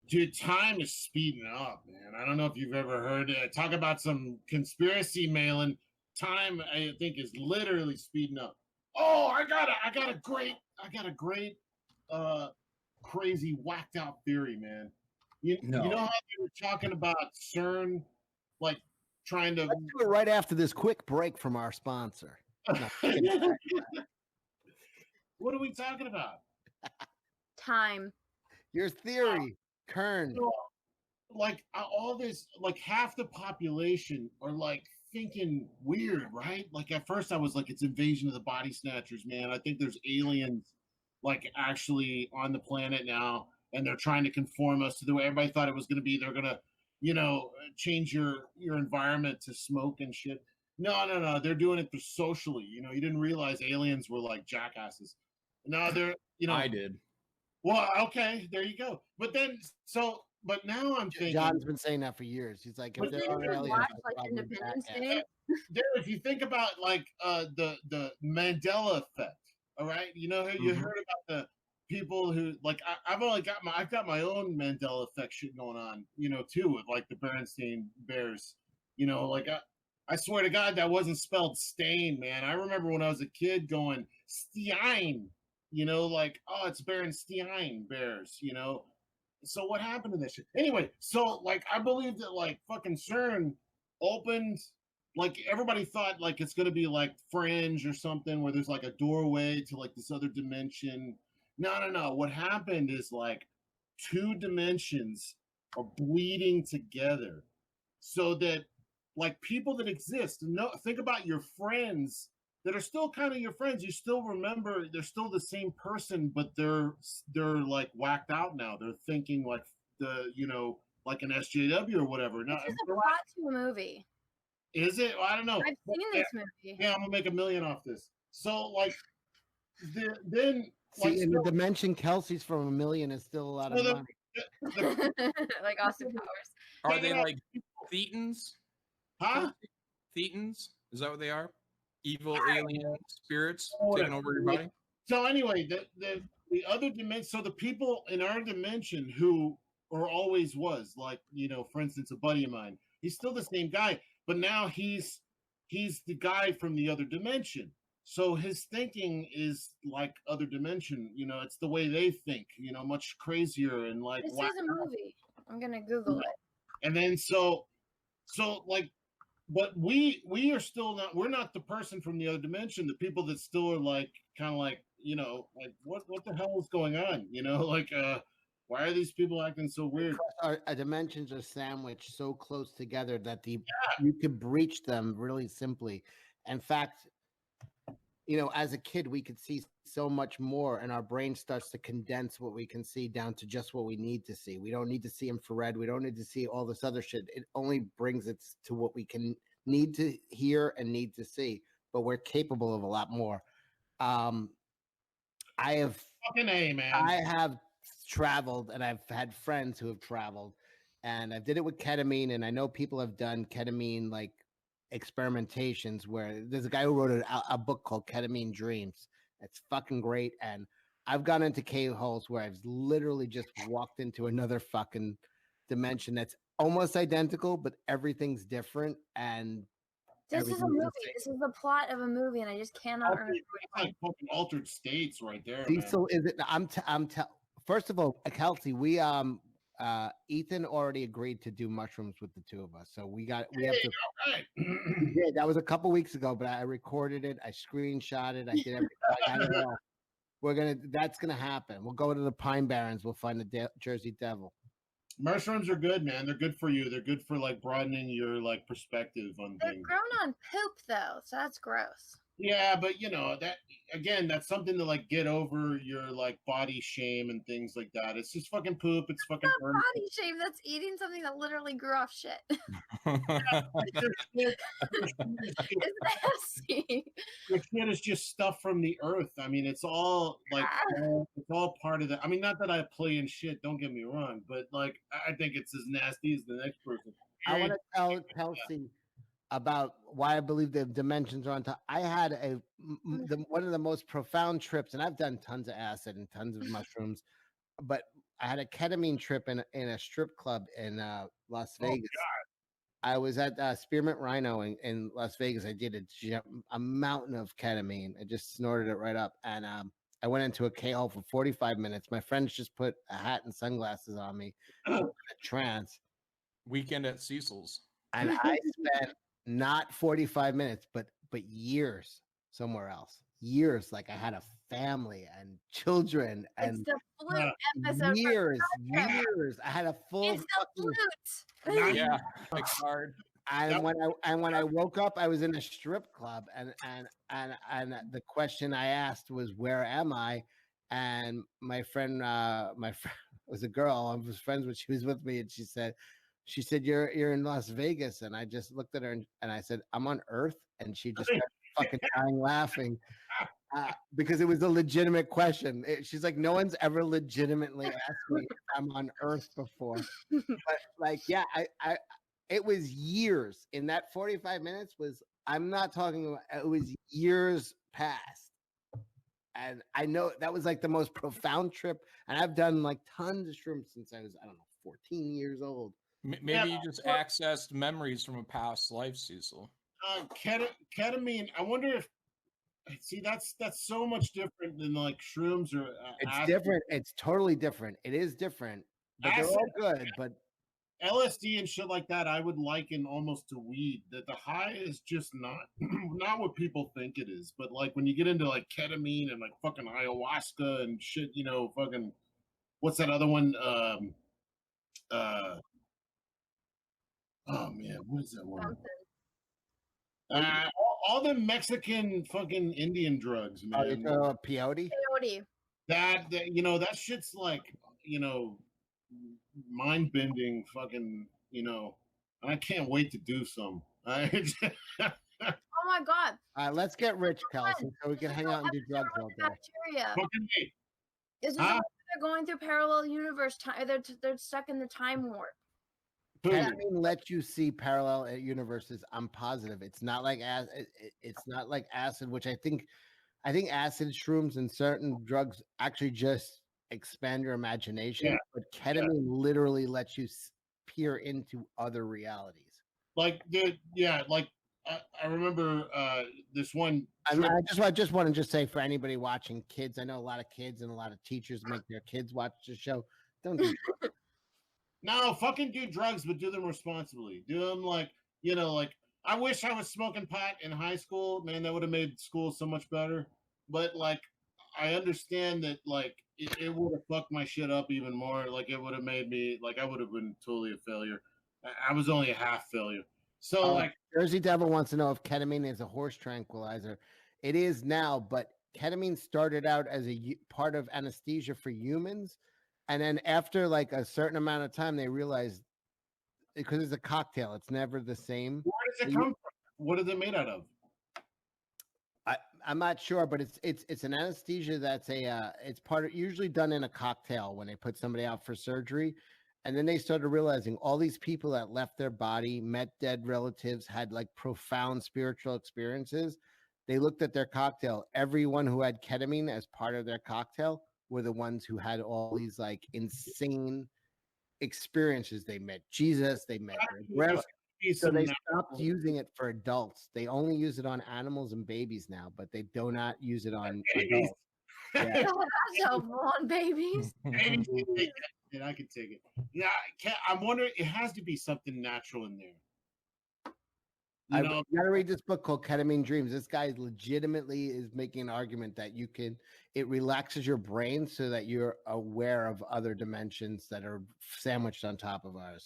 Dude, time is speeding up, man. I don't know if you've ever heard talk about some conspiracy, Malin. Time, I think, is literally speeding up. Oh, I got a great, crazy, whacked out theory, man. You know how they were talking about CERN, like trying to. Let's do it right after this quick break from our sponsor. What are we talking about? Time. Your theory, Kern. Like all this, like half the population are like thinking weird, right? Like at first I was like, it's invasion of the body snatchers, man. I think there's aliens like actually on the planet now, and they're trying to conform us to the way everybody thought it was going to be. They're gonna, change your environment to smoke and shit. No. They're doing it socially. You didn't realize aliens were like jackasses. No, they're I did. Well, okay, there you go. But now I'm thinking. John's been saying that for years. He's like, if there are aliens, Independence Day. If you think about like the Mandela Effect, all right, you heard about the people who like I've got my own Mandela Effect shit going on, too, with like the Bernstein Bears, like I swear to God that wasn't spelled stain, man. I remember when I was a kid going Stein. Like, oh, it's Berenstein Bears, So what happened to this shit? Anyway, so like I believe that like fucking CERN opened, like everybody thought like it's gonna be like Fringe or something where there's like a doorway to like this other dimension. No. What happened is like two dimensions are bleeding together so that like people that exist, think about your friends that are still kind of your friends. You still remember they're still the same person, but they're like whacked out now. They're thinking like like an SJW or whatever. This is a plot to a movie. Is it? Well, I don't know. I've seen this movie. Yeah, I'm gonna make $1 million off this. So like, then see, in the dimension Kelsey's from $1 million is still a lot of money. Like Austin Powers. Are they like Thetans? Huh? Thetans? Is that what they are? Evil alien spirits taking over your body? So anyway, the other dimension, so the people in our dimension who or always was, like, for instance, a buddy of mine, he's still the same guy, but now he's the guy from the other dimension. So his thinking is like other dimension, it's the way they think, much crazier and like. This is a movie. I'm gonna Google it. And then so like, but we are still not. We're not the person from the other dimension. The people that still are like, kind of like, like what the hell is going on? Like, why are these people acting so weird? Our dimensions are sandwiched so close together that you could breach them really simply. In fact, as a kid, we could see so much more, and our brain starts to condense what we can see down to just what we need to see. We don't need to see infrared. We don't need to see all this other shit. It only brings it to what we can need to hear and need to see, but we're capable of a lot more. I have traveled, and I've had friends who have traveled, and I did it with ketamine, and I know people have done ketamine like experimentations where there's a guy who wrote a book called Ketamine Dreams. It's fucking great. And I've gone into cave holes where I've literally just walked into another fucking dimension that's almost identical, but everything's different. And this is a movie. This is the plot of a movie, and I just cannot remember. It's like fucking altered states right there. Cecil, is it? First of all, Kelsey, we Ethan already agreed to do mushrooms with the two of us, so we have to. Right. Yeah, that was a couple weeks ago, but I recorded it, I screenshot it, I did everything. I got it all. That's gonna happen. We'll go to the Pine Barrens. We'll find the Jersey Devil. Mushrooms are good, man. They're good for you. They're good for like broadening your like perspective on They're things. grown on poop though, so that's gross. Yeah, but that again, that's something to like get over your like body shame and things like that. It's just fucking poop. It's fucking not body shame. That's eating something that literally grew off shit. It's nasty. Your shit is just stuff from the earth. I mean, it's all like it's all part of that. I mean, not that I play in shit. Don't get me wrong, but like I think it's as nasty as the next person. I want to tell Kelsey about why I believe the dimensions are on top. I had one of the most profound trips, and I've done tons of acid and tons of mushrooms, but had a ketamine trip in a strip club in Las Vegas. I was at Spearmint Rhino in Las Vegas. I did a mountain of ketamine. I just snorted it right up, and I went into a K-hole for 45 minutes. My friends just put a hat and sunglasses on me, in a trance. Weekend at Cecil's. And I spent not 45 minutes, but years somewhere else. Years, like I had a family and children and it's the flute episode. years. I had a full. It's the flute. Yeah, hard. And when I woke up, I was in a strip club, and the question I asked was, "Where am I?" And my friend was a girl. I was friends with. She was with me, and she said, "You're in Las Vegas." And I just looked at her and I said, "I'm on Earth," and she just started fucking dying laughing. Because it was a legitimate question. She's like, no one's ever legitimately asked me if I'm on Earth before. But like, yeah, it was years. In that 45 minutes I'm not talking about, it was years past. And I know that was like the most profound trip. And I've done like tons of shrooms since I was, I don't know, 14 years old. Maybe you just accessed memories from a past life, Cecil. Ketamine, I wonder if, see, that's so much different than like shrooms or it's acid. Different. It's totally different. It is different, but they're all good. But LSD and shit like that, I would liken almost to weed. That the high is just not what people think it is. But like when you get into like ketamine and like fucking ayahuasca and shit, you know, fucking what's that other one? Oh man, what is that one? All the Mexican fucking Indian drugs, man. Peyote. That you know, that shit's like, you know, mind bending. Fucking, you know, I can't wait to do some. Oh my god! All right, let's get rich, Kelsey, so we can hang out and do drugs all day. Bacteria. Is this they're going through parallel universe time? They're stuck in the time warp. Ketamine lets you see parallel universes. I'm positive. It's not like it's not like acid, which I think acid, shrooms, and certain drugs actually just expand your imagination. Yeah. But ketamine literally lets you peer into other realities. Like, like I remember this one. I just want to just say for anybody watching, kids. I know a lot of kids and a lot of teachers make their kids watch the show. Don't do drugs. No, fucking do drugs, but do them responsibly. Do them like, you know, like, I wish I was smoking pot in high school. Man, that would have made school so much better. But like, I understand that like it would have fucked my shit up even more. Like it would have made me like I would have been totally a failure. I was only a half failure. So like, Jersey Devil wants to know if ketamine is a horse tranquilizer. It is now, but ketamine started out as a part of anesthesia for humans. And then after like a certain amount of time, they realized because it's a cocktail, it's never the same. Where does it come from? What is it made out of? I'm not sure, but it's an anesthesia that's it's usually done in a cocktail when they put somebody out for surgery. And then they started realizing all these people that left their body, met dead relatives, had like profound spiritual experiences. They looked at their cocktail. Everyone who had ketamine as part of their cocktail were the ones who had all these like insane experiences. They met Jesus, they met their grandma. So they stopped using it for adults. They only use it on animals and babies now, but they do not use it on adults. Yeah. That's helpful on babies. And I can take it. Yeah, I'm wondering. It has to be something natural in there. You gotta read this book called Ketamine Dreams. This guy legitimately is making an argument that it relaxes your brain so that you're aware of other dimensions that are sandwiched on top of ours.